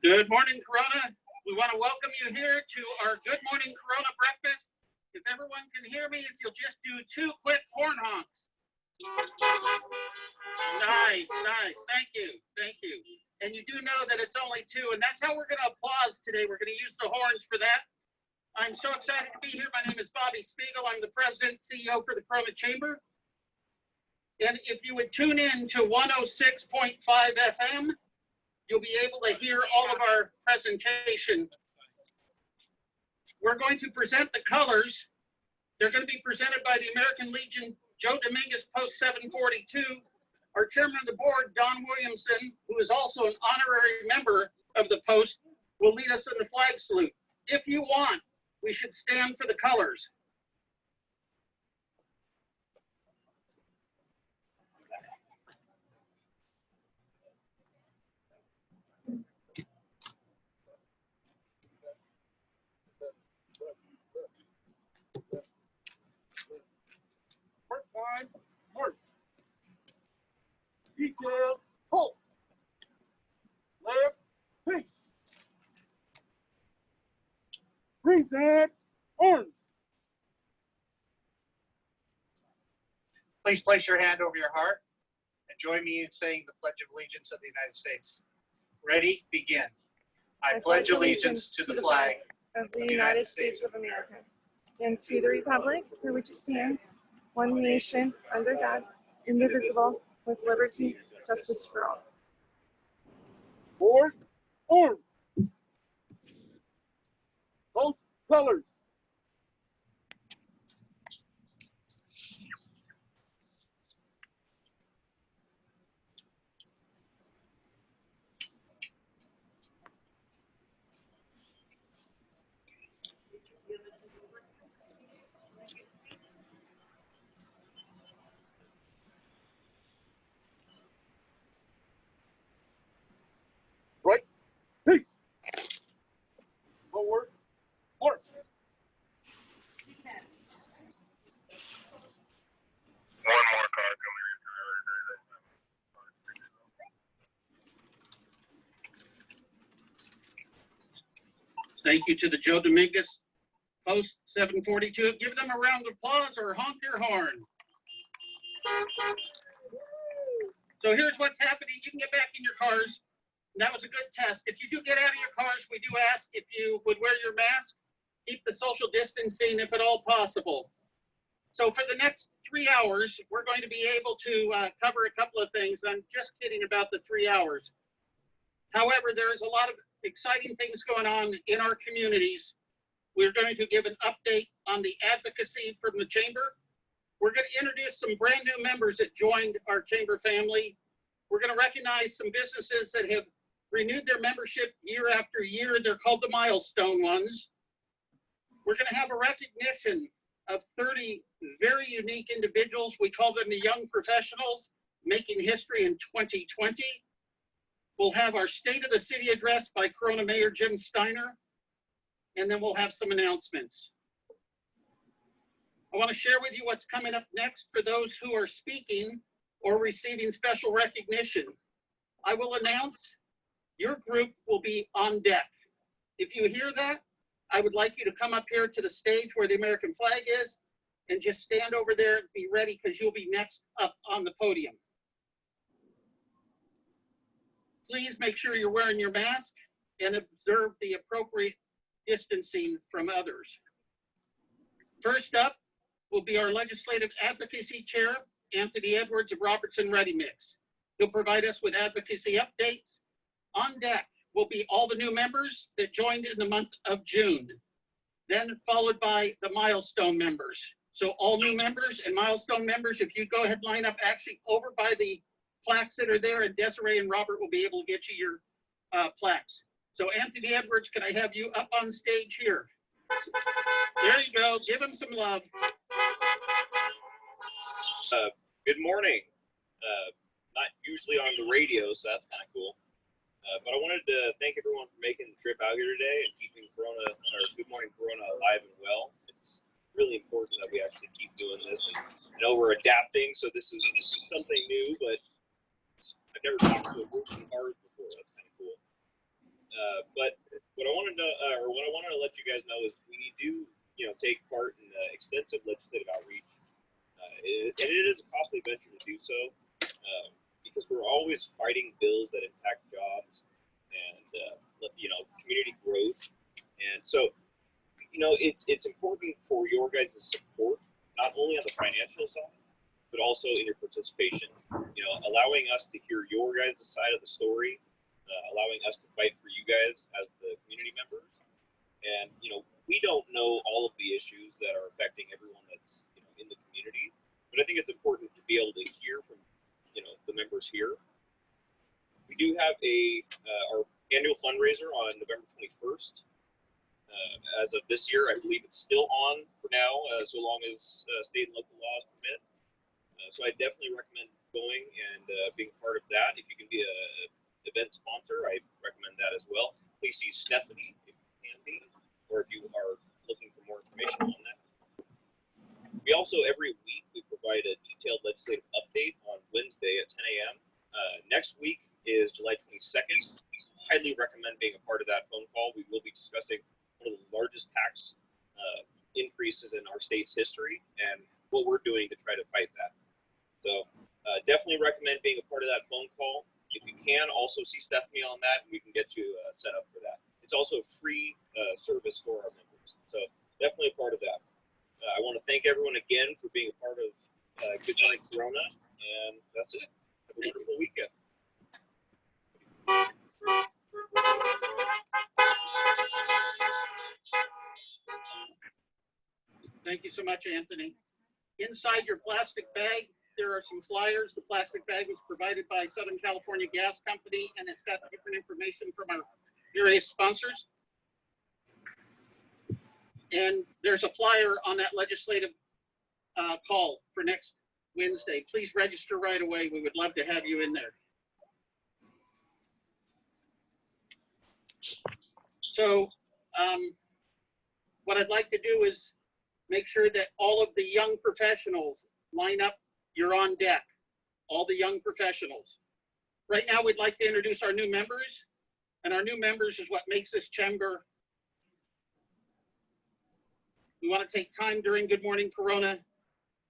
Good morning, Corona. We want to welcome you here to our Good Morning Corona breakfast. If everyone can hear me, if you'll just do 2 quick horn honks. Nice. Thank you. And you do know that it's only 2, and that's how we're going to applause today. We're going to use the horns for that. I'm so excited to be here. My name is Bobby Spiegel. I'm the president, CEO for the Corona Chamber. And if you would tune in to 106.5 FM, you'll be able to hear all of our presentation. We're going to present the colors. They're going to be presented by the American Legion, Joe Dominguez, Post 742. Our chairman of the board, Don Williamson, who is also an honorary member of the Post, will lead us in the flag salute. If you want, we should stand for the colors. March. Detail, halt. Left, peace. Present, arms. Please place your hand over your heart and join me in saying the Pledge of Allegiance of the United States. Ready? Begin. I pledge allegiance to the flag of the United States of America and to the republic for which it stands, one nation, under God, indivisible, with liberty, justice for all. Forward, arms. Both colors. Right, peace. Forward, march. One more car coming in. Thank you to the Joe Dominguez Post 742. Give them a round of applause or honk your horn. So here's what's happening. You can get back in your cars. That was a good test. If you do get out of your cars, we do ask if you would wear your mask, keep the social distancing if at all possible. So for the next 3 hours, we're going to be able to cover a couple of things. I'm just kidding about the 3 hours. However, there is a lot of exciting things going on in our communities. We're going to give an update on the advocacy from the chamber. We're going to introduce some brand new members that joined our chamber family. We're going to recognize some businesses that have renewed their membership year after year. They're called the milestone ones. We're going to have a recognition of 30 very unique individuals. We call them the young professionals making history in 2020. We'll have our State of the City address by Corona Mayor Jim Steiner, and then we'll have some announcements. I want to share with you what's coming up next for those who are speaking or receiving special recognition. I will announce your group will be on deck. If you hear that, I would like you to come up here to the stage where the American flag is and just stand over there and be ready because you'll be next up on the podium. Please make sure you're wearing your mask and observe the appropriate distancing from others. First up will be our Legislative Advocacy Chair, Anthony Edwards of Robertson Ready Mix. He'll provide us with advocacy updates. On deck will be all the new members that joined in the month of June, then followed by the milestone members. So all new members and milestone members, if you go ahead and line up actually over by the plaques that are there, and Desiree and Robert will be able to get you your plaques. So Anthony Edwards, can I have you up on stage here? There you go, give him some love. Good morning. Not usually on the radio, so that's kind of cool. But I wanted to thank everyone for making the trip out here today and keeping Corona, or Good Morning Corona, alive and well. It's really important that we actually keep doing this. And I know we're adapting, so this is something new, but I've never talked to a working hard before. That's kind of cool. what I wanted to let you guys know is we do, take part in extensive legislative outreach. And it is a costly venture to do so, because we're always fighting bills that impact jobs and community growth. And so, it's important for your guys' support, not only on the financial side, but also in your participation. Allowing us to hear your guys' side of the story, allowing us to fight for you guys as the community members. And we don't know all of the issues that are affecting everyone that's in the community, but I think it's important to be able to hear from the members here. We do have our annual fundraiser on November 21st. As of this year, I believe it's still on for now, so long as state and local laws permit. So I definitely recommend going and being part of that. If you can be a event sponsor, I recommend that as well. Please see Stephanie if you can be, or if you are looking for more information on that. We also, every week, we provide a detailed legislative update on Wednesday at 10 a.m. Next week is July 22nd. Highly recommend being a part of that phone call. We will be discussing one of the largest tax increases in our state's history and what we're doing to try to fight that. So definitely recommend being a part of that phone call. If you can, also see Stephanie on that, and we can get you set up for that. It's also a free service for our members. So definitely a part of that. I want to thank everyone again for being a part of Good Morning Corona, and that's it. Have a wonderful weekend. Thank you so much, Anthony. Inside your plastic bag, there are some flyers. The plastic bag was provided by Southern California Gas Company, and it's got different information from our various sponsors. And there's a flyer on that legislative call for next Wednesday. Please register right away. We would love to have you in there. So what I'd like to do is make sure that all of the young professionals line up. You're on deck, all the young professionals. Right now, we'd like to introduce our new members, and our new members is what makes this chamber. We want to take time during Good Morning Corona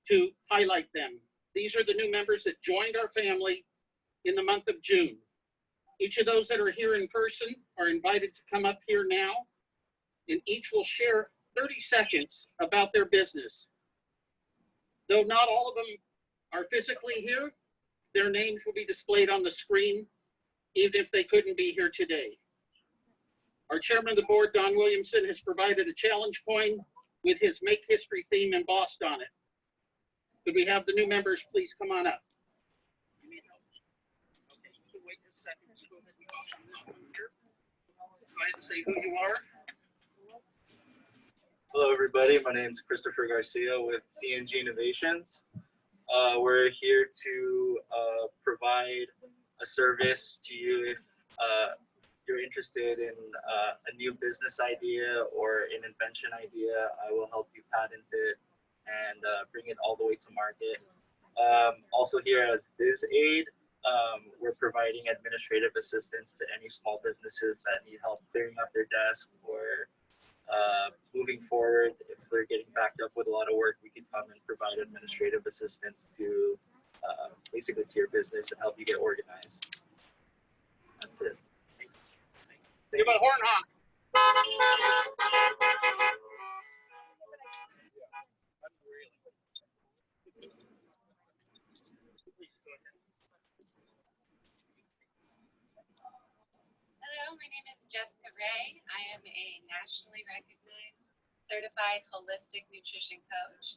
to highlight them. These are the new members that joined our family in the month of June. Each of those that are here in person are invited to come up here now, and each will share 30 seconds about their business. Though not all of them are physically here, their names will be displayed on the screen, even if they couldn't be here today. Our chairman of the board, Don Williamson, has provided a challenge coin with his Make History theme embossed on it. Could we have the new members please come on up? You need help? Okay, you can wait just a second. Just go ahead and talk to this one here. Go ahead and say who you are. Hello, everybody. My name is Christopher Garcia with CNG Innovations. We're here to provide a service to you if you're interested in a new business idea or an invention idea. I will help you patent it and bring it all the way to market. Also here as BizAid, we're providing administrative assistance to any small businesses that need help clearing up their desk or moving forward. If they're getting backed up with a lot of work, we can come and provide administrative assistance to basically to your business and help you get organized. That's it. Thanks. Give a horn honk. Hello, my name is Jessica Ray. I am a nationally recognized certified holistic nutrition coach.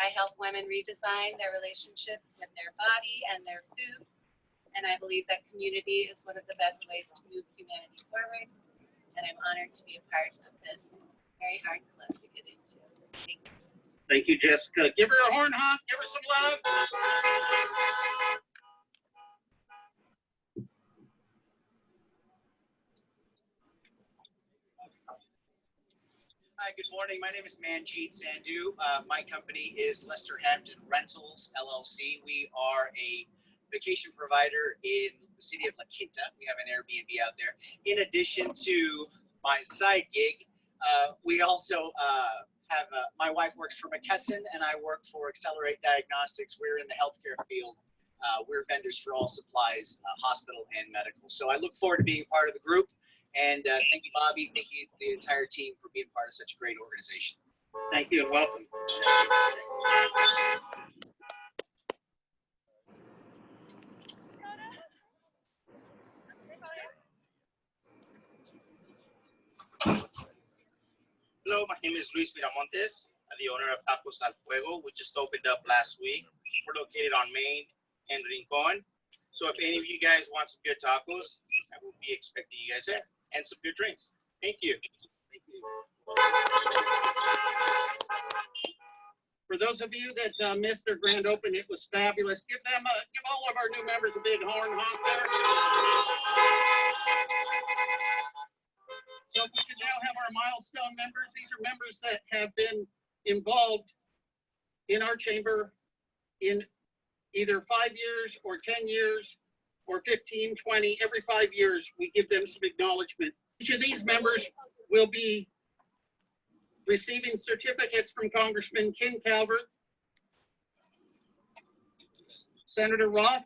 I help women redesign their relationships with their body and their food. And I believe that community is one of the best ways to move humanity forward. And I'm honored to be a part of this very hard club to get into. Thank you. Thank you, Jessica. Give her a horn honk. Give her some love. Hi, good morning. My name is Manjeet Sandhu. My company is Lester Hampton Rentals, LLC. We are a vacation provider in the city of La Quinta. We have an Airbnb out there. In addition to my side gig, we also have my wife works for McKesson and I work for Accelerate Diagnostics. We're in the healthcare field. We're vendors for all supplies, hospital and medical. So I look forward to being part of the group. And thank you, Bobby. Thank you, the entire team, for being part of such a great organization. Thank you and welcome. Hello, my name is Luis Miramontes, the owner of Tacos al Fuego. We just opened up last week. We're located on Main and Rincon. So if any of you guys want some good tacos, I will be expecting you guys there, and some good drinks. Thank you. Thank you. For those of you that missed their grand opening, it was fabulous. Give all of our new members a big horn honk there. So we can now have our milestone members. These are members that have been involved in our chamber in either 5 years or 10 years or 15, 20. Every 5 years, we give them some acknowledgement. Each of these members will be receiving certificates from Congressman Ken Calvert, Senator Roth's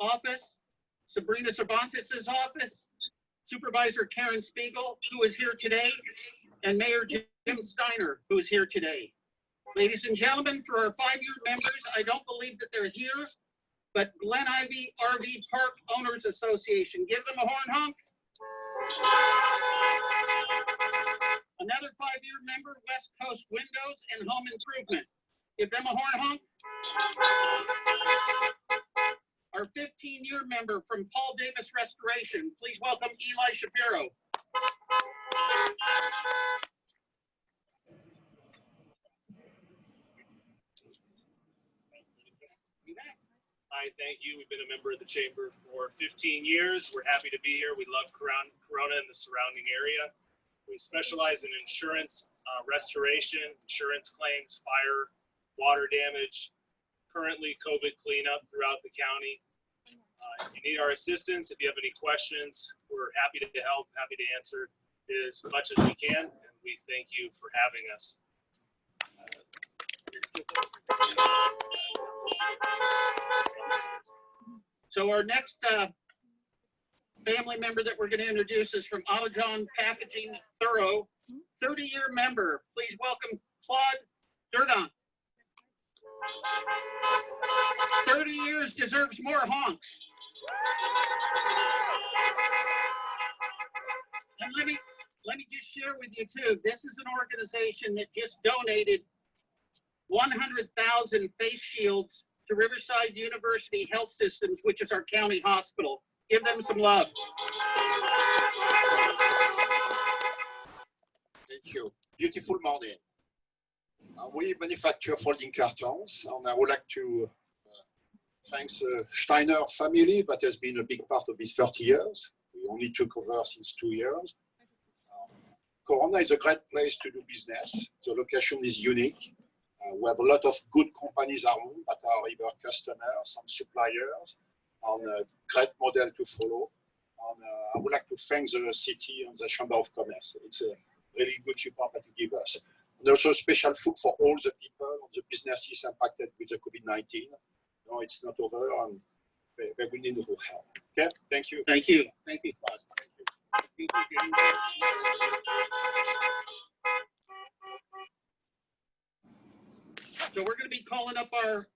office, Sabrina Cervantes' office, Supervisor Karen Spiegel, who is here today, and Mayor Jim Steiner, who is here today. Ladies and gentlemen, for our 5-year members, I don't believe that they're here, but Glen Ivy RV Park Owners Association, give them a horn honk. Another 5-year member, West Coast Windows and Home Improvement, give them a horn honk. Our 15-year member from Paul Davis Restoration, please welcome Eli Shapiro. Hi, thank you. We've been a member of the chamber for 15 years. We're happy to be here. We love Corona and the surrounding area. We specialize in insurance, restoration, insurance claims, fire, water damage, currently COVID cleanup throughout the county. If you need our assistance, if you have any questions, we're happy to help, happy to answer as much as we can. And we thank you for having us. So our next family member that we're going to introduce is from Autojohn Packaging Thorough, 30-year member. Please welcome Claude Durdon. 30 years deserves more honks. And let me just share with you too, this is an organization that just donated 100,000 face shields to Riverside University Health Systems, which is our county hospital. Give them some love. Thank you. Beautiful morning. We manufacture folding cartons, and I would like to thank the Steiner family that has been a big part of these 30 years. We only took over since 2 years. Corona is a great place to do business. The location is unique. We have a lot of good companies around that are either customers, some suppliers, and a great model to follow. And I would like to thank the city and the Chamber of Commerce. It's a really good support that you give us. And also special food for all the people and the businesses impacted with the COVID-19. No, it's not over, and they will need our help. Okay, thank you. Thank you. Thank you, Claude. Thank you. So we're going to be calling up our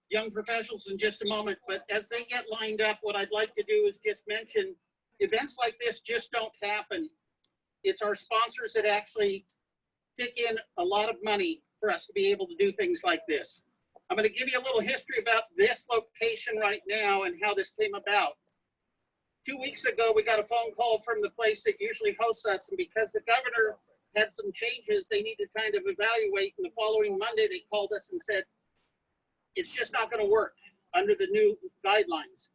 young professionals in just a moment, but as they get lined up, what I'd like to do is just mention events like this just don't happen. It's our sponsors that actually kick in a lot of money for us to be able to do things like this. I'm going to give you a little history about this location right now and how this came about. 2 weeks ago, we got a phone call from the place that usually hosts us, and because the governor had some changes they need to kind of evaluate, and the following Monday they called us and said, it's just not going to work under the new guidelines.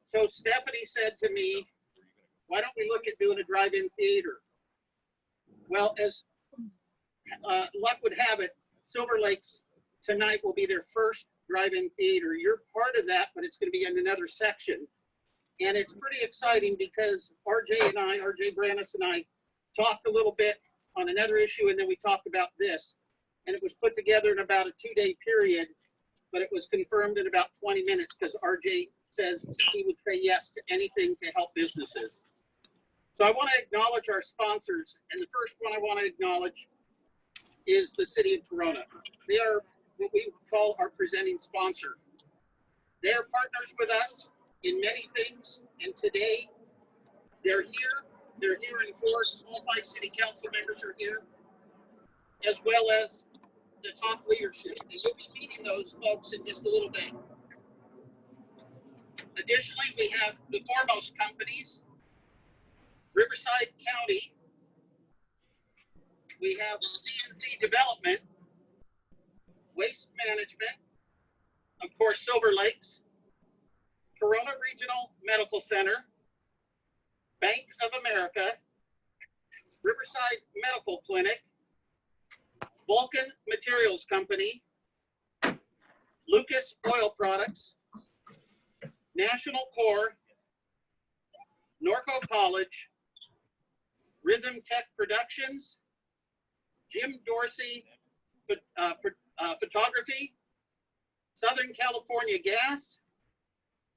So Stephanie said to me, why don't we look at doing a drive-in theater? Well, as luck would have it, Silver Lakes tonight will be their first drive-in theater. You're part of that, but it's going to be in another section. And it's pretty exciting because RJ Brannis and I talked a little bit on another issue, and then we talked about this. And it was put together in about a 2-day period, but it was confirmed in about 20 minutes because RJ says he would say yes to anything to help businesses. So I want to acknowledge our sponsors, and the first one I want to acknowledge is the City of Corona. They are what we call our presenting sponsor. They are partners with us in many things, and today they're here. They're here in force. All 5 city council members are here, as well as the top leadership. And we'll be meeting those folks in just a little bit. Additionally, we have the foremost companies, Riverside County. We have CNC Development, Waste Management, of course, Silver Lakes, Corona Regional Medical Center, Bank of America, Riverside Medical Clinic, Vulcan Materials Company, Lucas Oil Products, National Corps, Norco College, Rhythm Tech Productions, Jim Dorsey Photography, Southern California Gas,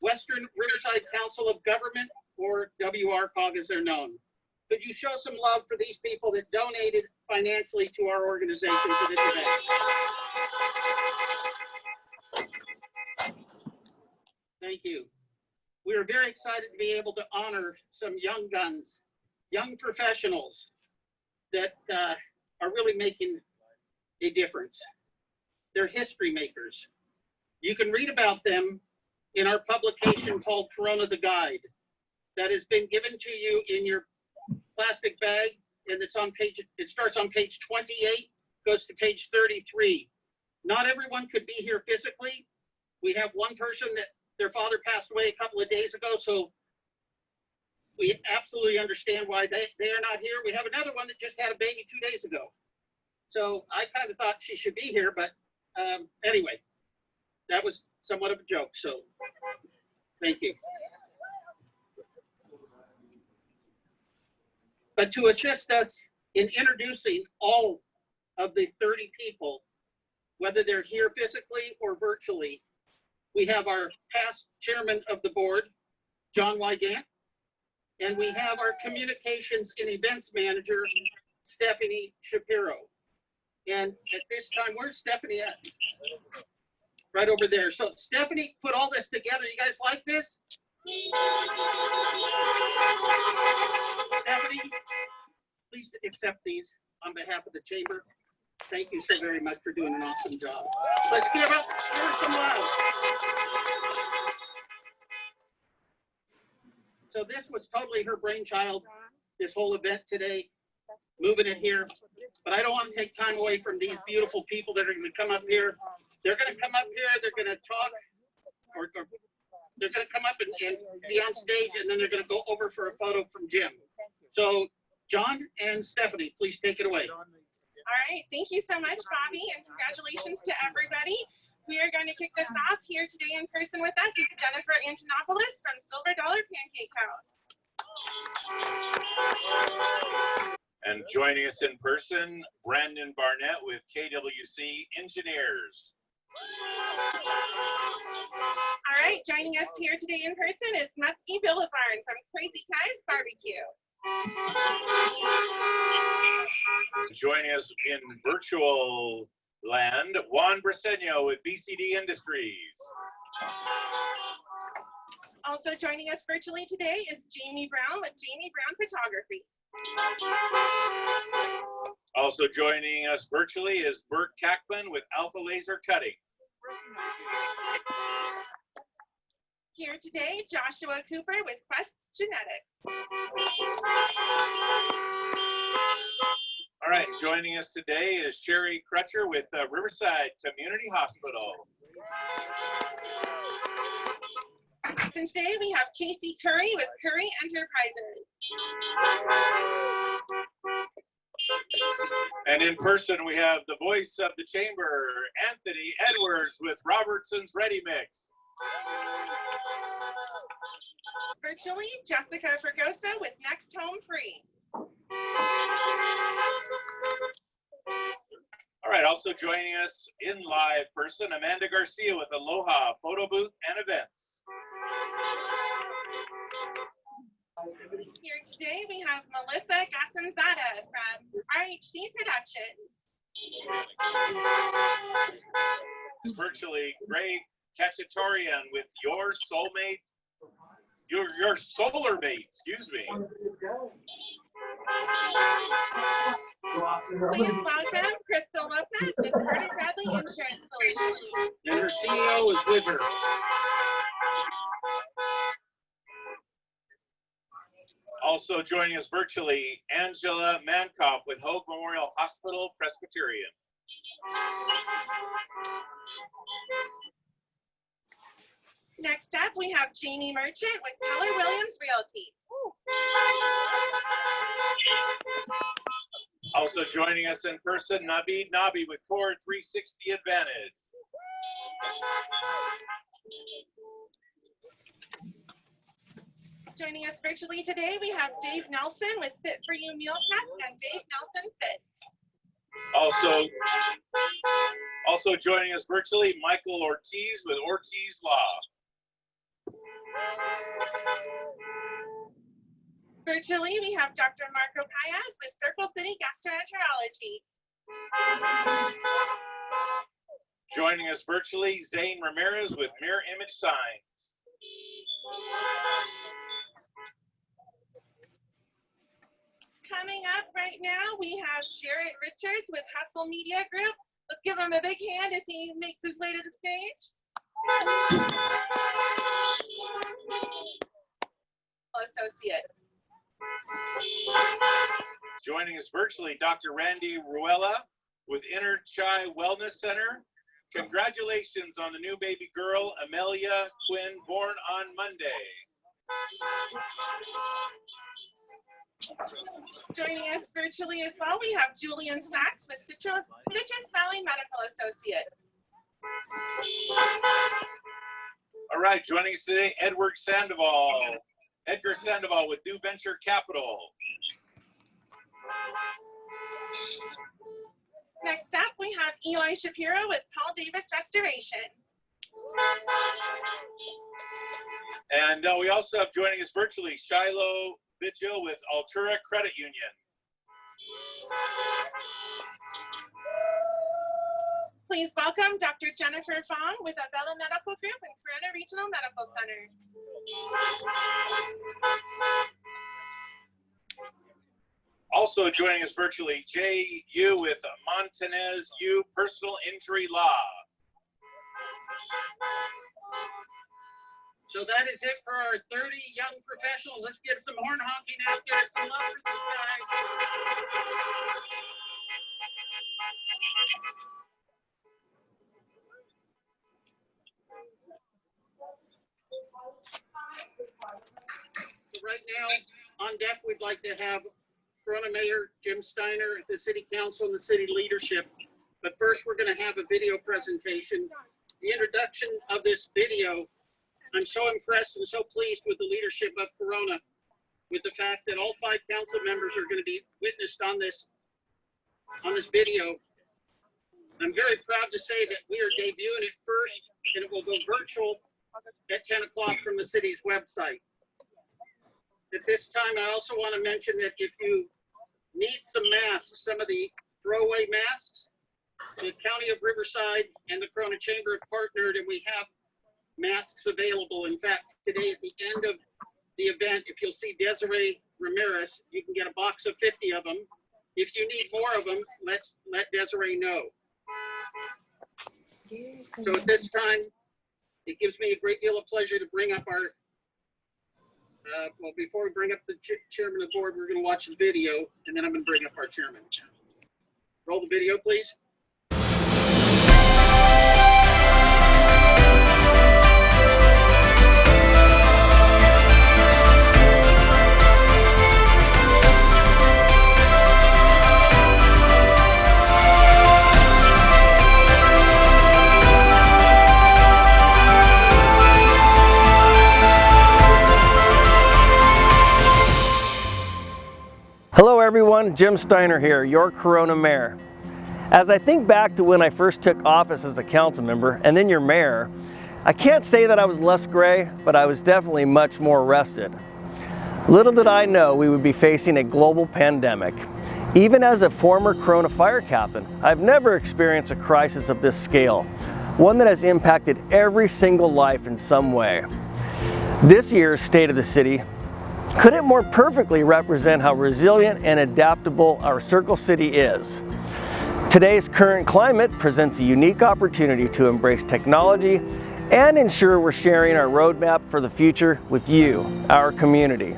Western Riverside Council of Government, or WRCOG as they're known. Could you show some love for these people that donated financially to our organization for this event? Thank you. We are very excited to be able to honor some young guns, young professionals that are really making a difference. They're history makers. You can read about them in our publication called Corona the Guide that has been given to you in your plastic bag, and it starts on page 28, goes to page 33. Not everyone could be here physically. We have one person that their father passed away a couple of days ago, so we absolutely understand why they are not here. We have another one that just had a baby 2 days ago. So I kind of thought she should be here, but anyway, that was somewhat of a joke, so thank you. But to assist us in introducing all of the 30 people, whether they're here physically or virtually, we have our past chairman of the board, John Wygant, and we have our communications and events manager, Stephanie Shapiro. And at this time, where's Stephanie at? Right over there. So Stephanie put all this together. You guys like this? Stephanie, please accept these on behalf of the chamber. Thank you so very much for doing an awesome job. Let's give her some love. So this was totally her brainchild, this whole event today, moving it here. But I don't want to take time away from these beautiful people that are going to come up here. They're going to come up here, they're going to talk, or they're going to come up and be on stage, and then they're going to go over for a photo from Jim. So John and Stephanie, please take it away. All right, thank you so much, Bobby, and congratulations to everybody. We are going to kick this off. Here today in person with us is Jennifer Antonopoulos from Silver Dollar Pancake House. And joining us in person, Brandon Barnett with KWC Engineers. All right, joining us here today in person is Muskie Villabarn from Crazy Kai's Barbecue. Joining us in virtual land, Juan Briseño with BCD Industries. Also joining us virtually today is Jamie Brown with Jamie Brown Photography. Also joining us virtually is Bert Kackman with Alpha Laser Cutting. Here today, Joshua Cooper with Quest Genetics. All right, joining us today is Sherry Crutcher with Riverside Community Hospital. And today we have Casey Curry with Curry Enterprises. And in person, we have the voice of the chamber, Anthony Edwards with Robertson's Ready Mix. virtually Jessica Fregosa with Next Home Free. All right, also joining us in live person, Amanda Garcia with Aloha Photo Booth and Events. Here today we have Melissa Gassanzada from RHC Productions. Virtually Greg Cacciatorian with Your Soulmate, your Solar Mate, excuse me. Please welcome Crystal Lopez with Carter Bradley Insurance Solutions. And her CEO is with her. Also joining us virtually, Angela Mankoff with Hoag Memorial Hospital Presbyterian. Next up, we have Jamie Merchant with Keller Williams Realty. Also joining us in person, Nabi Nabi with Core 360 Advantage. Joining us virtually today, we have Dave Nelson with Fit for You Meal Prep and Dave Nelson Fit. Also joining us virtually, Michael Ortiz with Ortiz Law. Virtually, we have Dr. Marco Payas with Circle City Gastroenterology. Joining us virtually, Zane Ramirez with Mirror Image Signs. Coming up right now, we have Jarrett Richards with Hustle Media Group. Let's give him a big hand as he makes his way to the stage. Associates. Joining us virtually, Dr. Randy Ruella with Inner Chi Wellness Center. Congratulations on the new baby girl, Amelia Quinn, born on Monday. Joining us virtually as well, we have Julian Sachs with Citrus Valley Medical Associates. All right, joining us today, Edgar Sandoval with New Venture Capital. Next up, we have Eli Shapiro with Paul Davis Restoration. And we also have joining us virtually, Shiloh Vigil with Altura Credit Union. Please welcome Dr. Jennifer Fong with Avella Medical Group and Corona Regional Medical Center. Also joining us virtually, Jay Yu with Montanez Yu Personal Injury Law. So that is it for our 30 young professionals. Let's get some horn honking out there. Some love for these guys. So right now, on deck, we'd like to have Corona Mayor Jim Steiner, the City Council, and the city leadership. But first, we're going to have a video presentation. The introduction of this video, I'm so impressed and so pleased with the leadership of Corona, with the fact that all 5 council members are going to be witnessed on this video. I'm very proud to say that we are debuting it first, and it will go virtual at 10 o'clock from the city's website. At this time, I also want to mention that if you need some masks, some of the throwaway masks, the County of Riverside and the Corona Chamber have partnered, and we have masks available. In fact, today at the end of the event, if you'll see Desiree Ramirez, you can get a box of 50 of them. If you need more of them, let Desiree know. So at this time, it gives me a great deal of pleasure to bring up our, well, before we bring up the chairman of the board, we're going to watch the video, and then I'm going to bring up our chairman. Roll the video, please. Hello everyone, Jim Steiner here, your Corona Mayor. As I think back to when I first took office as a council member and then your mayor, I can't say that I was less gray, but I was definitely much more rested. Little did I know we would be facing a global pandemic. Even as a former Corona fire captain, I've never experienced a crisis of this scale, one that has impacted every single life in some way. This year's State of the City couldn't more perfectly represent how resilient and adaptable our Circle City is. Today's current climate presents a unique opportunity to embrace technology and ensure we're sharing our roadmap for the future with you, our community.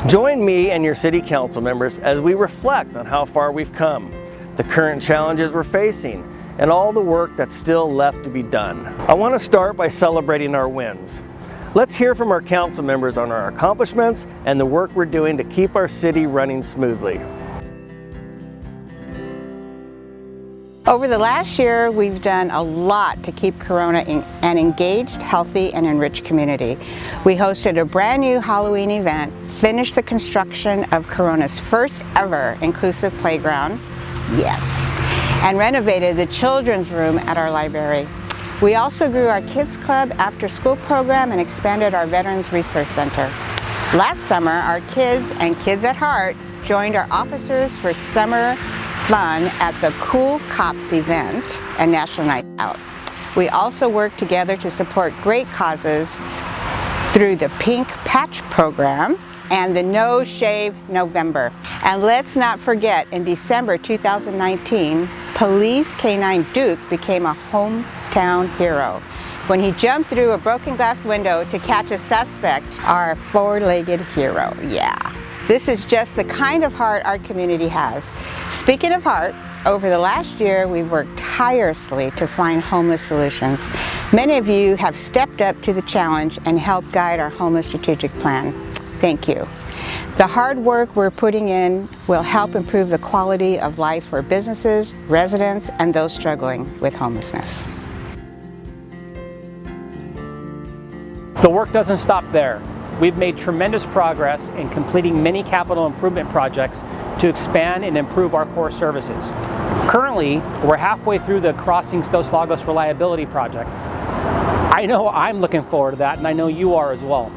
Join me and your City Council members as we reflect on how far we've come, the current challenges we're facing, and all the work that's still left to be done. I want to start by celebrating our wins. Let's hear from our council members on our accomplishments and the work we're doing to keep our city running smoothly. Over the last year, we've done a lot to keep Corona an engaged, healthy, and enriched community. We hosted a brand new Halloween event, finished the construction of Corona's first ever inclusive playground, yes, and renovated the children's room at our library. We also grew our Kids Club after-school program and expanded our Veterans Resource Center. Last summer, our kids and Kids at Heart joined our officers for summer fun at the Cool Cops event and National Night Out. We also worked together to support great causes through the Pink Patch program and the No Shave November. And let's not forget, in December 2019, Police K-9 Duke became a hometown hero when he jumped through a broken glass window to catch a suspect, our four-legged hero, yeah. This is just the kind of heart our community has. Speaking of heart, over the last year, we've worked tirelessly to find homeless solutions. Many of you have stepped up to the challenge and helped guide our homeless strategic plan. Thank you. The hard work we're putting in will help improve the quality of life for businesses, residents, and those struggling with homelessness. The work doesn't stop there. We've made tremendous progress in completing many capital improvement projects to expand and improve our core services. Currently, we're halfway through the Crossings Dos Lagos Reliability Project. I know I'm looking forward to that, and I know you are as well.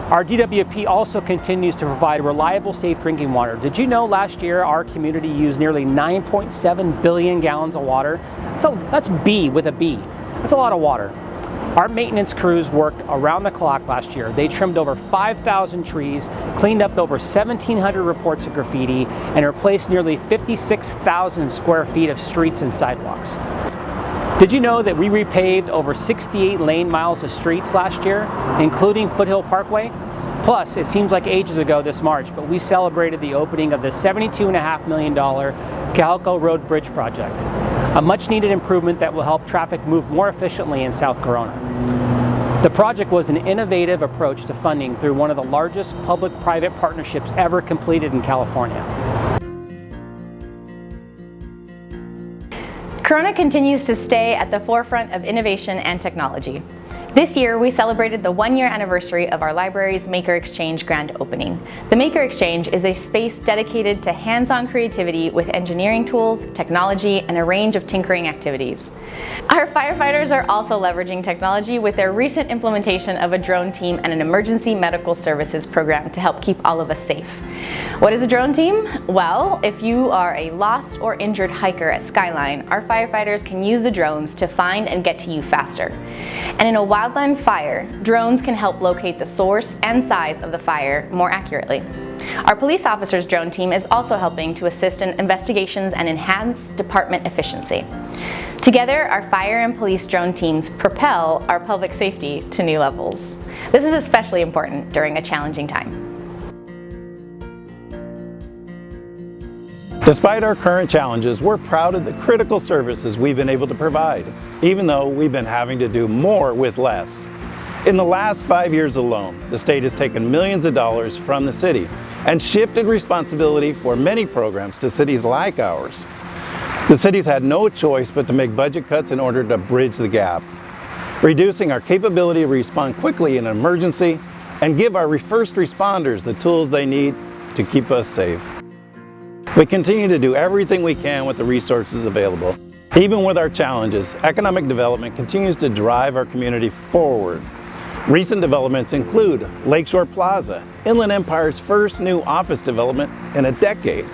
Our DWP also continues to provide reliable, safe drinking water. Did you know last year our community used nearly 9.7 billion gallons of water? That's B with a B. That's a lot of water. Our maintenance crews worked around the clock last year. They trimmed over 5,000 trees, cleaned up over 1,700 reports of graffiti, and replaced nearly 56,000 square feet of streets and sidewalks. Did you know that we repaved over 68 lane miles of streets last year, including Foothill Parkway? Plus, it seems like ages ago this March, but we celebrated the opening of the $72.5 million Calco Road Bridge project, a much-needed improvement that will help traffic move more efficiently in South Corona. The project was an innovative approach to funding through one of the largest public-private partnerships ever completed in California. Corona continues to stay at the forefront of innovation and technology. This year, we celebrated the one-year anniversary of our library's Maker Exchange grand opening. The Maker Exchange is a space dedicated to hands-on creativity with engineering tools, technology, and a range of tinkering activities. Our firefighters are also leveraging technology with their recent implementation of a drone team and an emergency medical services program to help keep all of us safe. What is a drone team? Well, if you are a lost or injured hiker at Skyline, our firefighters can use the drones to find and get to you faster. And in a wildland fire, drones can help locate the source and size of the fire more accurately. Our police officers' drone team is also helping to assist in investigations and enhance department efficiency. Together, our fire and police drone teams propel our public safety to new levels. This is especially important during a challenging time. Despite our current challenges, we're proud of the critical services we've been able to provide, even though we've been having to do more with less. In the last 5 years alone, the state has taken millions of dollars from the city and shifted responsibility for many programs to cities like ours. The city's had no choice but to make budget cuts in order to bridge the gap, reducing our capability to respond quickly in an emergency and give our first responders the tools they need to keep us safe. We continue to do everything we can with the resources available. Even with our challenges, economic development continues to drive our community forward. Recent developments include Lakeshore Plaza, Inland Empire's first new office development in a decade.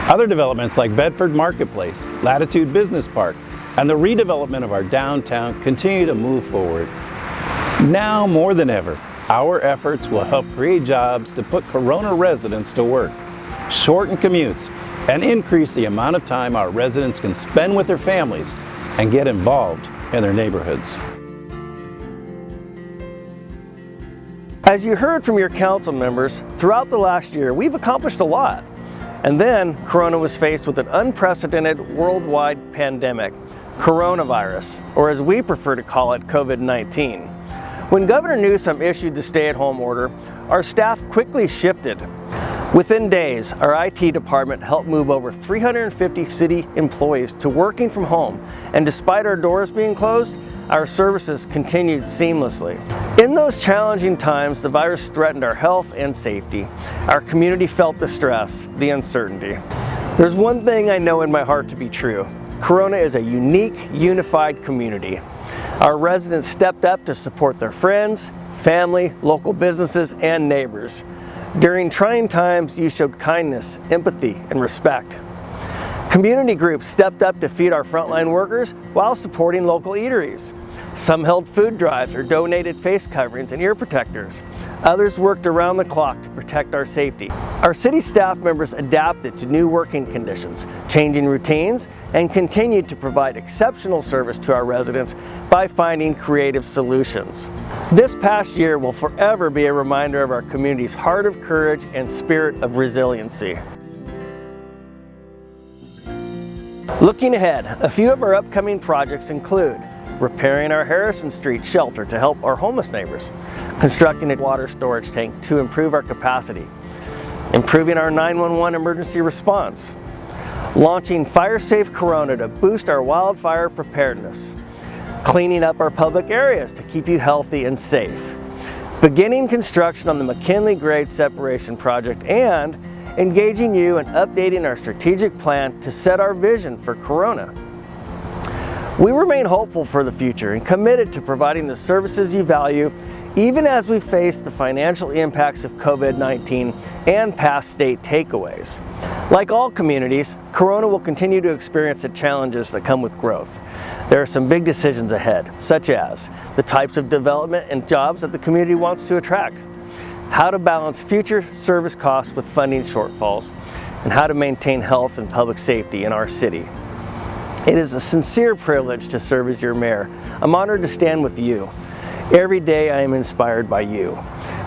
Other developments like Bedford Marketplace, Latitude Business Park, and the redevelopment of our downtown continue to move forward. Now more than ever, our efforts will help create jobs to put Corona residents to work, shorten commutes, and increase the amount of time our residents can spend with their families and get involved in their neighborhoods. As you heard from your council members, throughout the last year, we've accomplished a lot. And then Corona was faced with an unprecedented worldwide pandemic, coronavirus, or as we prefer to call it, COVID-19. When Governor Newsom issued the stay-at-home order, our staff quickly shifted. Within days, our IT department helped move over 350 city employees to working from home, and despite our doors being closed, our services continued seamlessly. In those challenging times, the virus threatened our health and safety. Our community felt the stress, the uncertainty. There's one thing I know in my heart to be true. Corona is a unique, unified community. Our residents stepped up to support their friends, family, local businesses, and neighbors. During trying times, you showed kindness, empathy, and respect. Community groups stepped up to feed our frontline workers while supporting local eateries. Some held food drives or donated face coverings and ear protectors. Others worked around the clock to protect our safety. Our city staff members adapted to new working conditions, changing routines, and continued to provide exceptional service to our residents by finding creative solutions. This past year will forever be a reminder of our community's heart of courage and spirit of resiliency. Looking ahead, a few of our upcoming projects include repairing our Harrison Street shelter to help our homeless neighbors, constructing a water storage tank to improve our capacity, improving our 911 emergency response, launching Fire Safe Corona to boost our wildfire preparedness, cleaning up our public areas to keep you healthy and safe, beginning construction on the McKinley Grade Separation Project, and engaging you and updating our strategic plan to set our vision for Corona. We remain hopeful for the future and committed to providing the services you value, even as we face the financial impacts of COVID-19 and past state takeaways. Like all communities, Corona will continue to experience the challenges that come with growth. There are some big decisions ahead, such as the types of development and jobs that the community wants to attract, how to balance future service costs with funding shortfalls, and how to maintain health and public safety in our city. It is a sincere privilege to serve as your mayor. I'm honored to stand with you. Every day I am inspired by you.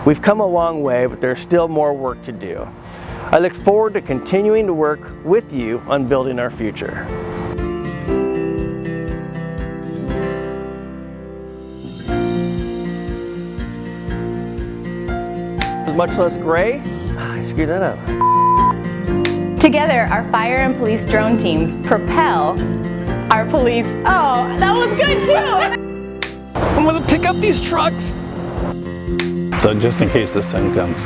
We've come a long way, but there's still more work to do. I look forward to continuing to work with you on building our future. Much less gray. I screwed that up. Together, our fire and police drone teams propel our police. Oh, that was good too! I'm gonna pick up these trucks. So just in case this time comes.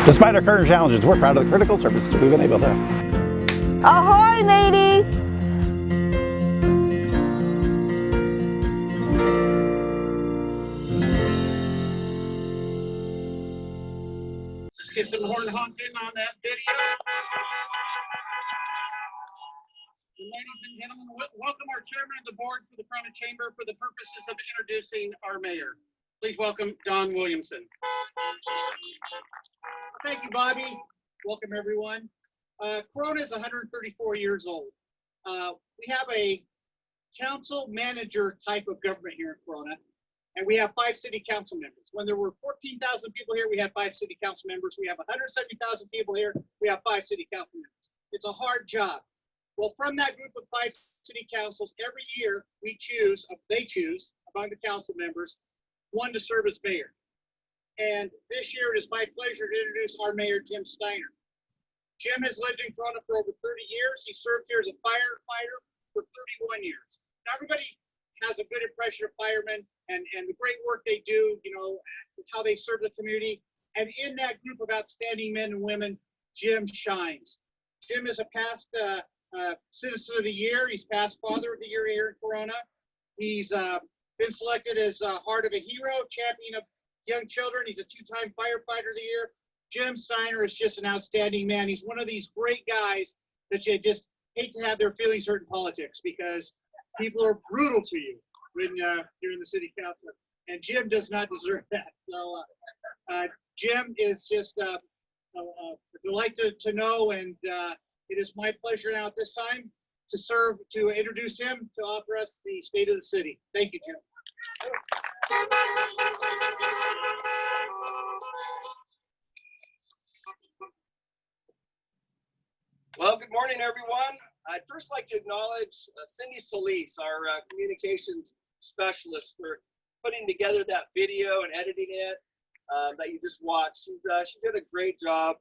Despite our current challenges, we're proud of the critical services we've been able to. Ahoy, matey! Get some horn honking on that video. And ladies and gentlemen, welcome our chairman of the board for the Corona Chamber for the purposes of introducing our mayor. Please welcome Don Williamson. Thank you, Bobby. Welcome, everyone. Corona is 134 years old. We have a council manager type of government here in Corona, and we have 5 city council members. When there were 14,000 people here, we had 5 city council members. We have 170,000 people here, we have 5 city council members. It's a hard job. Well, from that group of 5 city councils, every year they choose among the council members, one to serve as mayor. And this year it is my pleasure to introduce our mayor, Jim Steiner. Jim has lived in Corona for over 30 years. He served here as a firefighter for 31 years. Now, everybody has a good impression of firemen and the great work they do, you know, how they serve the community. And in that group of outstanding men and women, Jim shines. Jim is a past Citizen of the Year. He's past Father of the Year here in Corona. He's been selected as Heart of a Hero, champion of young children. He's a two-time Firefighter of the Year. Jim Steiner is just an outstanding man. He's one of these great guys that you just hate to have their feelings hurt in politics, because people are brutal to you when you're in the city council. And Jim does not deserve that. So Jim is just a delight to know, and it is my pleasure now at this time to introduce him to offer us the state of the city. Thank you, Jim. Well, good morning, everyone. I'd first like to acknowledge Cindy Solis, our communications specialist, for putting together that video and editing it that you just watched. She did a great job.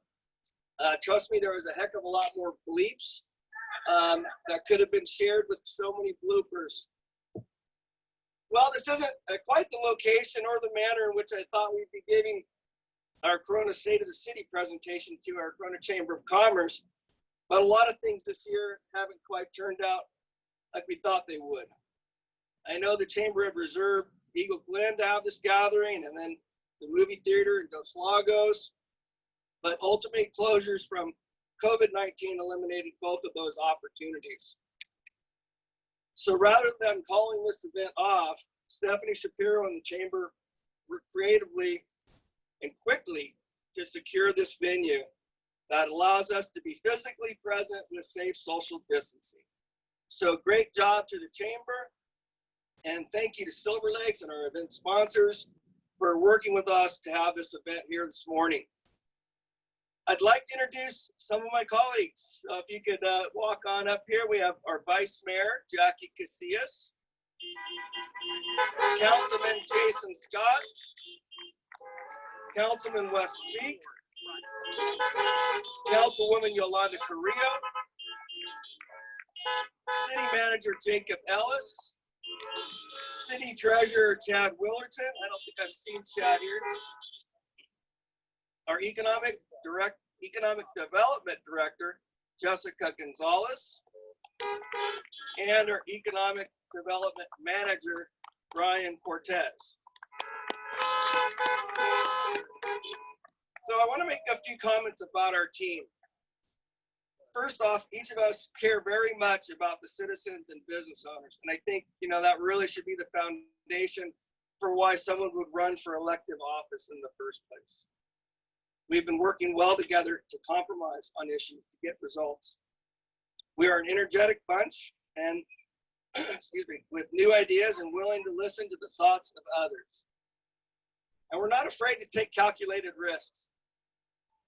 Trust me, there was a heck of a lot more bleeps that could have been shared with so many bloopers. Well, this isn't quite the location or the manner in which I thought we'd be giving our Corona State of the City presentation to our Corona Chamber of Commerce. But a lot of things this year haven't quite turned out like we thought they would. I know the Chamber have reserved Eagle Glen to have this gathering, and then the movie theater in Dos Lagos, but ultimate closures from COVID-19 eliminated both of those opportunities. So rather than calling this event off, Stephanie Shapiro and the Chamber worked creatively and quickly to secure this venue that allows us to be physically present with safe social distancing. So great job to the Chamber, and thank you to Silver Lakes and our event sponsors for working with us to have this event here this morning. I'd like to introduce some of my colleagues. If you could walk on up here, we have our Vice Mayor, Jackie Casillas, Councilman Jason Scott, Councilman Wes Speak, Councilwoman Yolanda Carrillo, City Manager Jacob Ellis, City Treasurer Chad Willerton. I don't think I've seen Chad here. Our Economic Development Director, Jessica Gonzales, and our Economic Development Manager, Brian Cortez. So I want to make a few comments about our team. First off, each of us care very much about the citizens and business owners. And I think, that really should be the foundation for why someone would run for elective office in the first place. We've been working well together to compromise on issues to get results. We are an energetic bunch and, with new ideas and willing to listen to the thoughts of others. And we're not afraid to take calculated risks.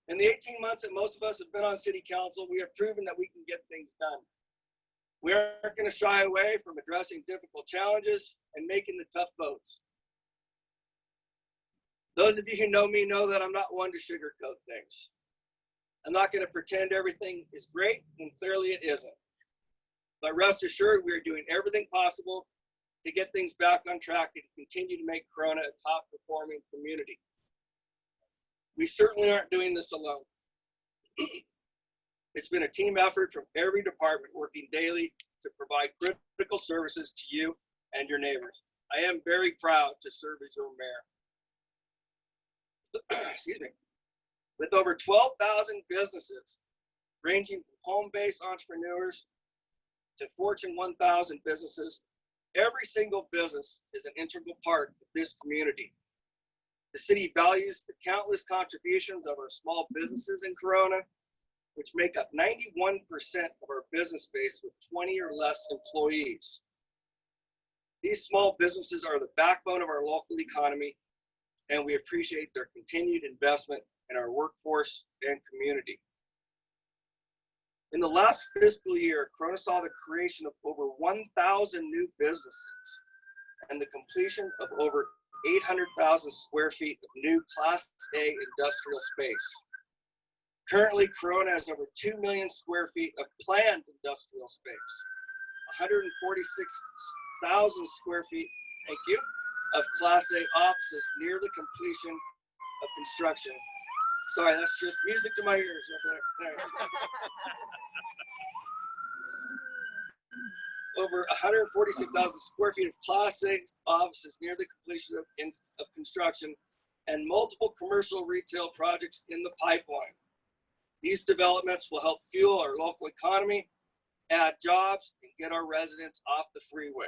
In the 18 months that most of us have been on city council, we have proven that we can get things done. We aren't going to shy away from addressing difficult challenges and making the tough votes. Those of you who know me know that I'm not one to sugarcoat things. I'm not going to pretend everything is great when clearly it isn't. But rest assured, we are doing everything possible to get things back on track and continue to make Corona a top performing community. We certainly aren't doing this alone. It's been a team effort from every department working daily to provide critical services to you and your neighbors. I am very proud to serve as your mayor. Excuse me. With over 12,000 businesses, ranging from home-based entrepreneurs to Fortune 1000 businesses, every single business is an integral part of this community. The city values the countless contributions of our small businesses in Corona, which make up 91% of our business base with 20 or less employees. These small businesses are the backbone of our local economy, and we appreciate their continued investment in our workforce and community. In the last fiscal year, Corona saw the creation of over 1,000 new businesses and the completion of over 800,000 square feet of new Class A industrial space. Currently, Corona has over 2 million square feet of planned industrial space, 146,000 square feet, thank you, of Class A offices near the completion of construction, Sorry, that's just music to my ears over there. Over 146,000 square feet of Class A offices near the completion of construction, and multiple commercial retail projects in the pipeline. These developments will help fuel our local economy, add jobs, and get our residents off the freeway.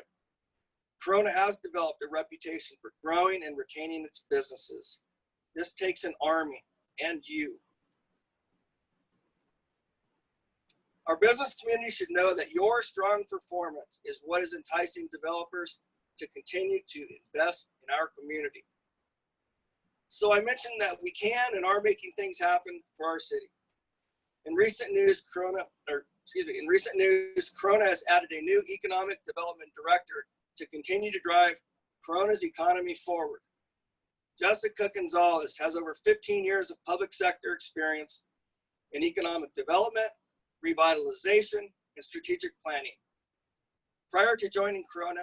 Corona has developed a reputation for growing and retaining its businesses. This takes an army and you. Our business community should know that your strong performance is what is enticing developers to continue to invest in our community. So I mentioned that we can and are making things happen for our city. In recent news, Corona has added a new economic development director to continue to drive Corona's economy forward. Jessica Gonzales has over 15 years of public sector experience in economic development, revitalization, and strategic planning. Prior to joining Corona,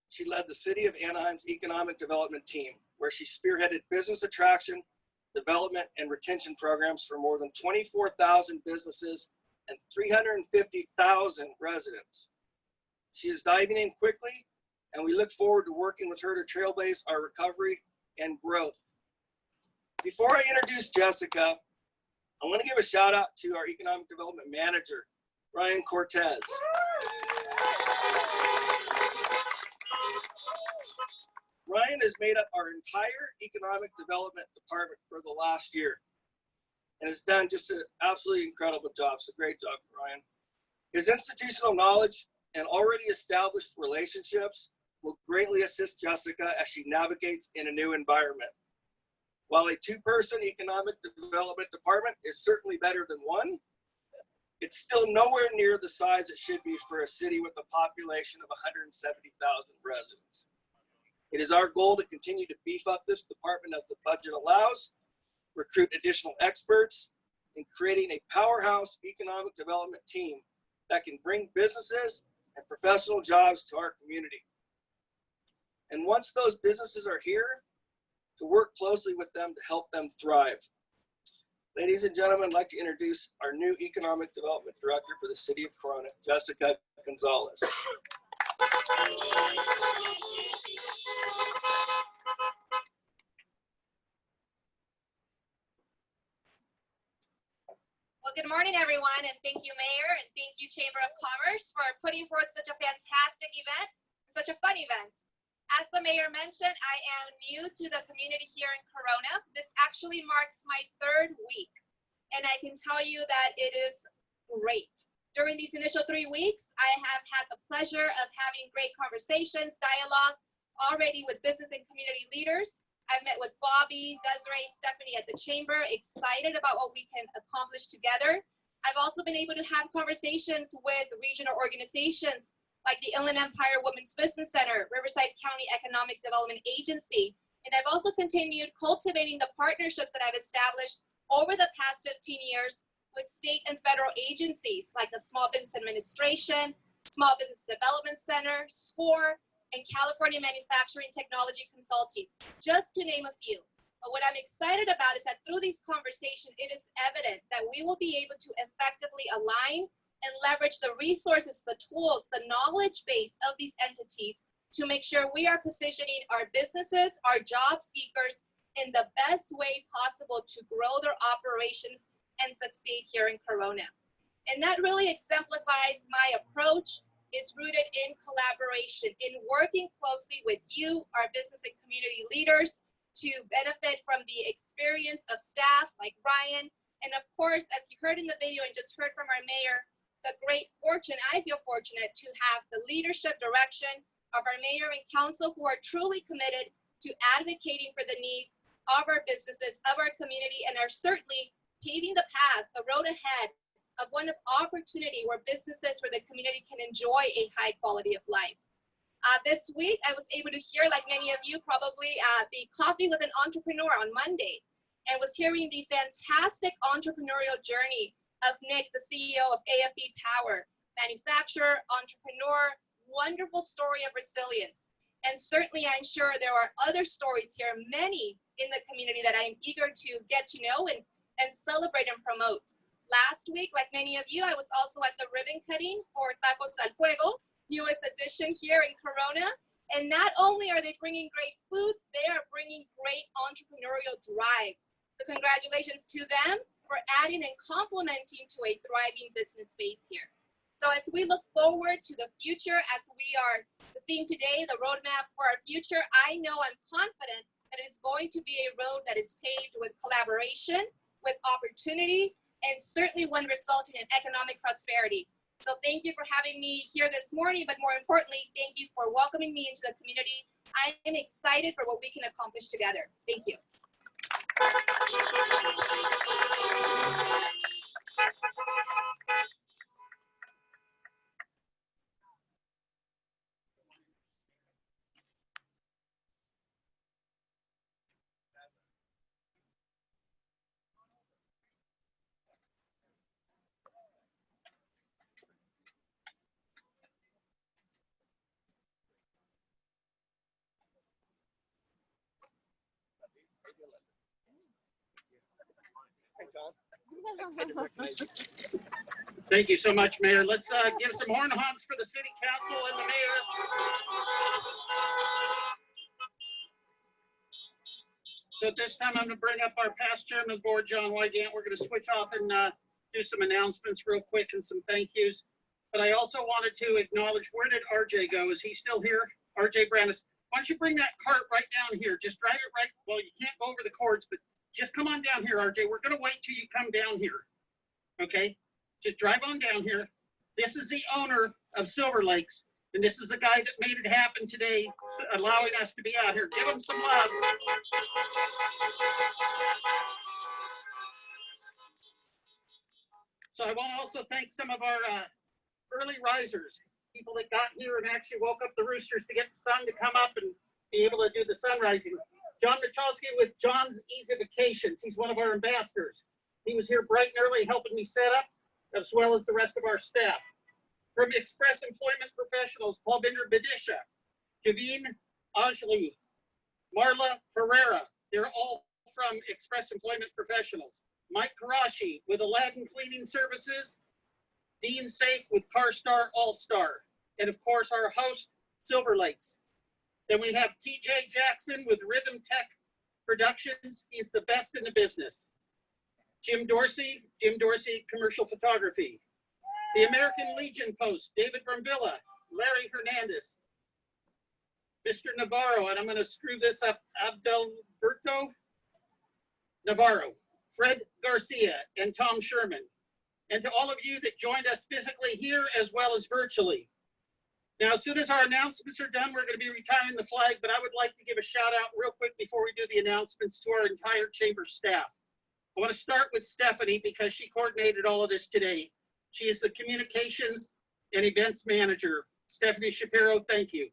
she led the City of Anaheim's economic development team, where she spearheaded business attraction, development, and retention programs for more than 24,000 businesses and 350,000 residents. She is diving in quickly, and we look forward to working with her to trailblaze our recovery and growth. Before I introduce Jessica, I want to give a shout out to our economic development manager, Ryan Cortez. Ryan has made up our entire economic development department for the last year and has done just an absolutely incredible job. So great job, Ryan. His institutional knowledge and already established relationships will greatly assist Jessica as she navigates in a new environment. While a two-person economic development department is certainly better than one, it's still nowhere near the size it should be for a city with a population of 170,000 residents. It is our goal to continue to beef up this department as the budget allows, recruit additional experts, and creating a powerhouse economic development team that can bring businesses and professional jobs to our community. And once those businesses are here, to work closely with them to help them thrive. Ladies and gentlemen, I'd like to introduce our new Economic Development Director for the City of Corona, Jessica Gonzales. Well, good morning, everyone, and thank you, Mayor, and thank you, Chamber of Commerce, for putting forth such a fantastic event, such a fun event. As the Mayor mentioned, I am new to the community here in Corona. This actually marks my 3rd week, and I can tell you that it is great. During these initial 3 weeks, I have had the pleasure of having great conversations, dialogue, already with business and community leaders. I've met with Bobby, Desiree, Stephanie at the Chamber, excited about what we can accomplish together. I've also been able to have conversations with regional organizations like the Inland Empire Women's Business Center, Riverside County Economic Development Agency. And I've also continued cultivating the partnerships that I've established over the past 15 years with state and federal agencies like the Small Business Administration, Small Business Development Center, SCORE, and California Manufacturing Technology Consulting, just to name a few. But what I'm excited about is that through these conversations, it is evident that we will be able to effectively align and leverage the resources, the tools, the knowledge base of these entities to make sure we are positioning our businesses, our job seekers in the best way possible to grow their operations and succeed here in Corona. And that really exemplifies my approach, is rooted in collaboration, in working closely with you, our business and community leaders, to benefit from the experience of staff like Ryan. And of course, as you heard in the video and just heard from our mayor, the great fortune, I feel fortunate to have the leadership direction of our mayor and council who are truly committed to advocating for the needs of our businesses, of our community, and are certainly paving the path, the road ahead of one of opportunity where businesses, where the community can enjoy a high quality of life. This week, I was able to hear, like many of you probably, the Coffee with an Entrepreneur on Monday, and was hearing the fantastic entrepreneurial journey of Nick, the CEO of AFE Power, manufacturer, entrepreneur, wonderful story of resilience. And certainly I'm sure there are other stories here, many in the community that I'm eager to get to know and celebrate and promote. Last week, like many of you, I was also at the ribbon cutting for Tacos al Fuego, newest edition here in Corona. And not only are they bringing great food, they are bringing great entrepreneurial drive. So congratulations to them for adding and complementing to a thriving business space here. So as we look forward to the future, as we are the theme today, the roadmap for our future, I know I'm confident that it is going to be a road that is paved with collaboration, with opportunity, and certainly one resulting in economic prosperity. So thank you for having me here this morning, but more importantly, thank you for welcoming me into the community. I am excited for what we can accomplish together. Thank you. Thank you so much, Mayor. Let's give some horn honks for the City Council and the Mayor. So at this time, I'm going to bring up our past chairman of the board, John Wygant. We're going to switch off and do some announcements real quick and some thank yous. But I also wanted to acknowledge, where did RJ go? Is he still here? RJ Brandis, why don't you bring that cart right down here? Just drive it right. Well, you can't go over the cords, but just come on down here, RJ. We're going to wait till you come down here. Okay? Just drive on down here. This is the owner of Silver Lakes, and this is the guy that made it happen today, allowing us to be out here. Give him some love. So I want to also thank some of our early risers, people that got here and actually woke up the roosters to get the sun to come up and be able to do the sun rising. John Michalski with John's Easy Vacations. He's one of our ambassadors. He was here bright and early helping me set up, as well as the rest of our staff. From Express Employment Professionals, Paul Binder Bedisha, Javine Ajli, Marla Ferreira. They're all from Express Employment Professionals. Mike Karashi with Aladdin Cleaning Services, Dean Safe with CarStar All-Star, and of course our host, Silver Lakes. Then we have TJ Jackson with Rhythm Tech Productions. He's the best in the business. Jim Dorsey Commercial Photography. The American Legion Post, David Brambilla, Larry Hernandez, Mr. Navarro, and I'm going to screw this up, Abdelberto Navarro, Fred Garcia, and Tom Sherman. And to all of you that joined us physically here as well as virtually. Now, as soon as our announcements are done, we're going to be retiring the flag, but I would like to give a shout out real quick before we do the announcements to our entire chamber staff. I want to start with Stephanie because she coordinated all of this today. She is the communications and events manager. Stephanie Shapiro, thank you.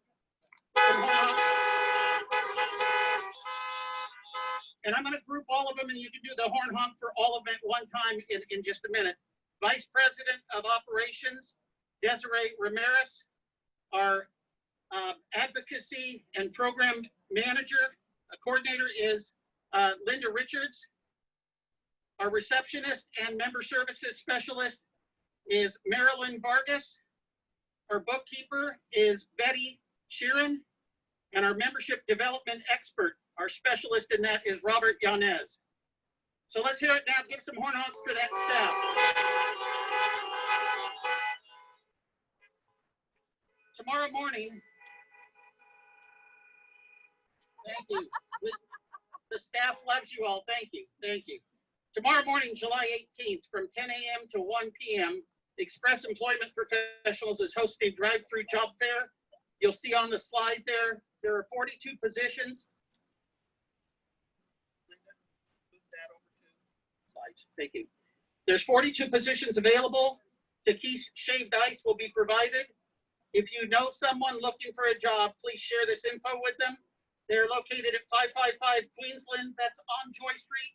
And I'm going to group all of them, and you can do the horn honk for all of them at one time in just a minute. Vice President of Operations, Desiree Ramirez. Our advocacy and program manager, coordinator is Linda Richards. Our receptionist and member services specialist is Marilyn Vargas. Our bookkeeper is Betty Sheeran. And our membership development expert, our specialist in that is Robert Yanez. So let's hear it now. Give some horn honks for that staff. Tomorrow morning, thank you. The staff loves you all. Thank you. Thank you. Tomorrow morning, July 18th, from 10 a.m. to 1 p.m., Express Employment Professionals is hosting a drive-through job fair. You'll see on the slide there are 42 positions. Thank you. There's 42 positions available. Takis shaved ice will be provided. If you know someone looking for a job, please share this info with them. They're located at 555 Queensland. That's on Joy Street,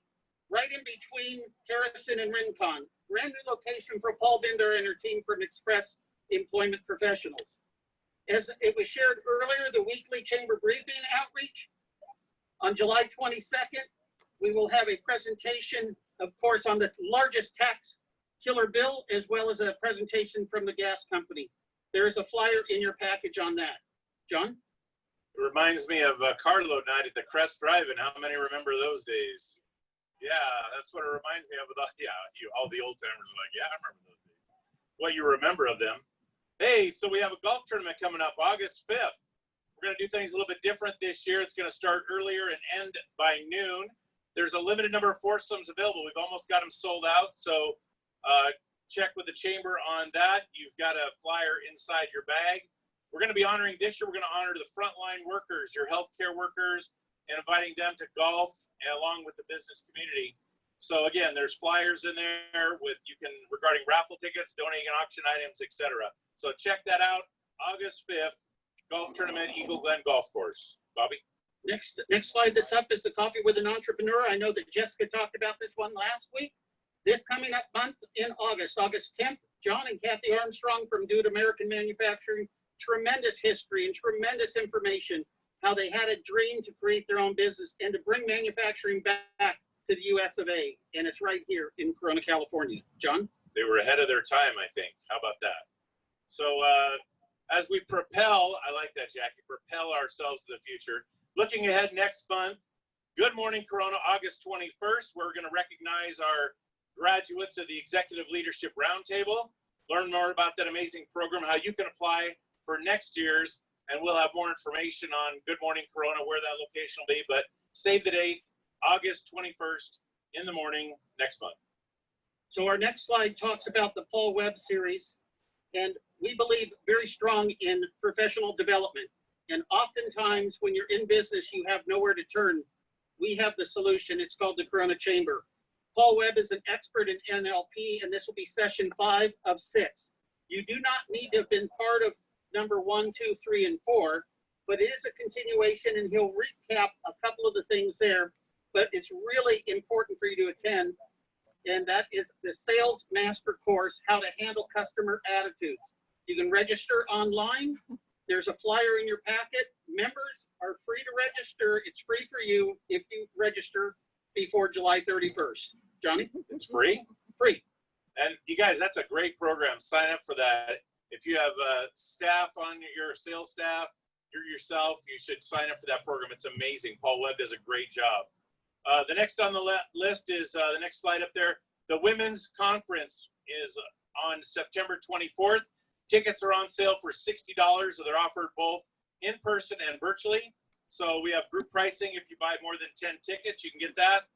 right in between Harrison and Rincon. Brand new location for Paul Binder and her team from Express Employment Professionals. As it was shared earlier, the weekly chamber briefing outreach On July 22nd, we will have a presentation, of course, on the largest tax killer bill, as well as a presentation from the gas company. There is a flyer in your package on that. John? It reminds me of carload night at the Crest Drive-In. How many remember those days? Yeah, that's what it reminds me of. Yeah, all the old timers are like, yeah, I remember those days. What you remember of them. Hey, so we have a golf tournament coming up August 5th. We're going to do things a little bit different this year. It's going to start earlier and end by noon. There's a limited number of foursomes available. We've almost got them sold out. So check with the chamber on that. You've got a flyer inside your bag. We're going to be honoring this year. We're going to honor the frontline workers, your healthcare workers, and inviting them to golf along with the business community. So again, there's flyers in there regarding raffle tickets, donating auction items, etc. So check that out. August 5th, golf tournament, Eagle Glen Golf Course. Bobby? Next slide that's up is the Coffee with an Entrepreneur. I know that Jessica talked about this one last week. This coming up month in August 10th, John and Kathy Armstrong from Dude American Manufacturing, tremendous history and tremendous information, how they had a dream to create their own business and to bring manufacturing back to the US of A. And it's right here in Corona, California. John? They were ahead of their time, I think. How about that? So as we propel, I like that, Jackie, propel ourselves to the future. Looking ahead next month, Good Morning Corona, August 21st, we're going to recognize our graduates of the Executive Leadership Roundtable. Learn more about that amazing program, how you can apply for next year's, and we'll have more information on Good Morning Corona, where that location will be. But save the date, August 21st in the morning next month. So our next slide talks about the Paul Webb series, and we believe very strong in professional development. And oftentimes when you're in business, you have nowhere to turn. We have the solution. It's called the Corona Chamber. Paul Webb is an expert in NLP, and this will be session 5 of 6. You do not need to have been part of number 1, 2, 3, and 4, but it is a continuation, and he'll recap a couple of the things there. But it's really important for you to attend, and that is the Sales Master Course, How to Handle Customer Attitudes. You can register online. There's a flyer in your packet. Members are free to register. It's free for you if you register before July 31st. Johnny? It's free? Free. And you guys, that's a great program. Sign up for that. If you have staff on your sales staff, you're yourself, you should sign up for that program. It's amazing. Paul Webb does a great job. The next on the list is the next slide up there. The Women's Conference is on September 24th. Tickets are on sale for $60. So they're offered both in person and virtually. So we have group pricing. If you buy more than 10 tickets, you can get that.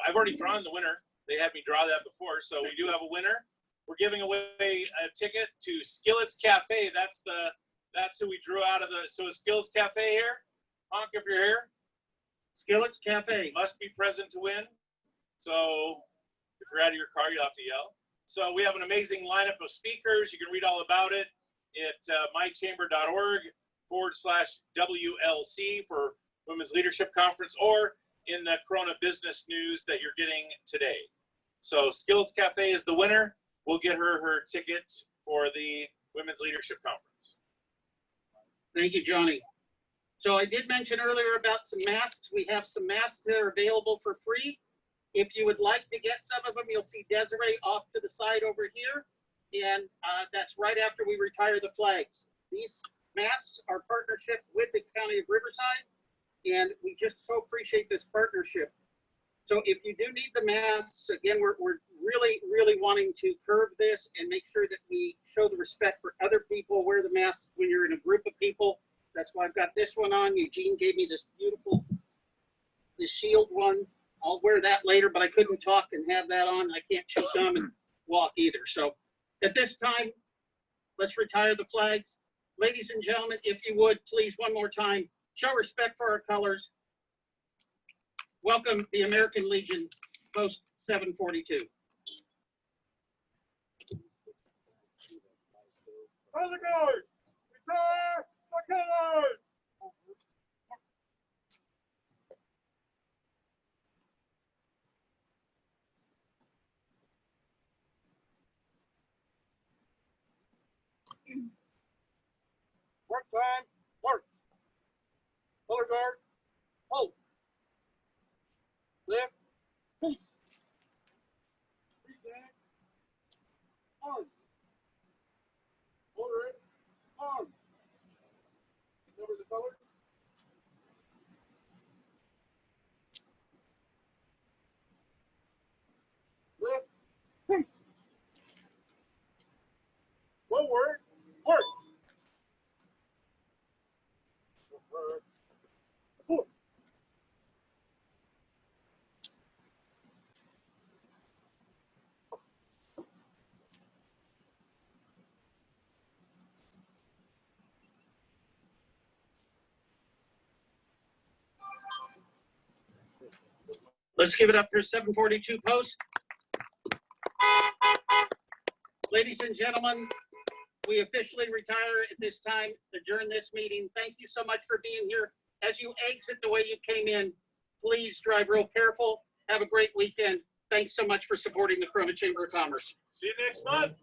I've already drawn the winner. They had me draw that before. So we do have a winner. We're giving away a ticket to Skillet's Cafe. That's who we drew out of the, so is Skillet's Cafe here? Honk if you're here. Skillet's Cafe. Must be present to win. So if you're out of your car, you'll have to yell. So we have an amazing lineup of speakers. You can read all about it at mychamber.org/WLC for Women's Leadership Conference, or in the Corona Business News that you're getting today. So Skillet's Cafe is the winner. We'll get her ticket for the Women's Leadership Conference. Thank you, Johnny. So I did mention earlier about some masks. We have some masks that are available for free. If you would like to get some of them, you'll see Desiree off to the side over here. And that's right after we retire the flags. These masks are partnership with the County of Riverside, and we just so appreciate this partnership. So if you do need the masks, again, we're really, really wanting to curb this and make sure that we show the respect for other people. Wear the mask when you're in a group of people. That's why I've got this one on. Eugene gave me this beautiful, this shield one. I'll wear that later, but I couldn't talk and have that on. I can't chew gum and walk either. So at this time, let's retire the flags. Ladies and gentlemen, if you would, please, one more time, show respect for our colors. Welcome the American Legion, Post 742. How's it going? Retire the colors! Work time, work. Color guard, hold. On. Order it. On. Cover the color. Lift. Forward. Work. Forward. Let's give it up for 742 post. Ladies and gentlemen, we officially retire at this time, adjourn this meeting. Thank you so much for being here. As you exit the way you came in, please drive real careful. Have a great weekend. Thanks so much for supporting the Corona Chamber of Commerce. See you next month.